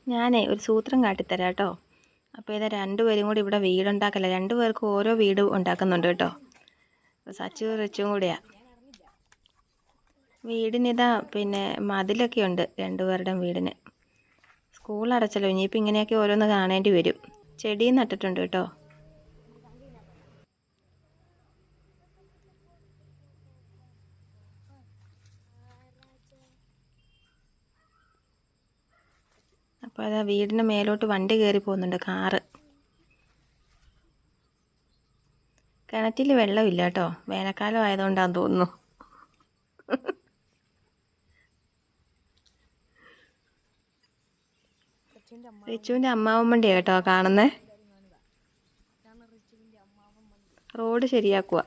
ഞാനേ ഒരു സൂത്രം കാട്ടിത്തരാം കേട്ടോ. അപ്പോൾ ഇതാ രണ്ടുപേരും കൂടി ഇവിടെ വീടുണ്ടാക്കല, രണ്ടുപേർക്കും ഓരോ വീട് ഉണ്ടാക്കുന്നുണ്ട് കേട്ടോ. സച്ചു റിച്ചും കൂടിയാണ്. വീടിനിതാ പിന്നെ മതിലൊക്കെ ഉണ്ട് രണ്ടുപേരുടെയും വീടിന്. സ്കൂൾ അടച്ചല്ലോ, ഇനിയിപ്പോൾ ഇങ്ങനെയൊക്കെ ഓരോന്ന് കാണേണ്ടി വരും. ചെടിയും നട്ടിട്ടുണ്ട് കേട്ടോ. അപ്പോൾ അതാ വീടിന് മേലോട്ട് വണ്ടി കയറി പോകുന്നുണ്ട്, കാറ്. കിണറ്റിൽ വെള്ളമില്ല കേട്ടോ, വേനൽക്കാലം ആയതുകൊണ്ടാന്ന് തോന്നുന്നു. റിച്ചുവിൻ്റെ അമ്മാവൻ വണ്ടിയാണ് കേട്ടോ കാണുന്നേ. റോഡ് ശരിയാക്കുക.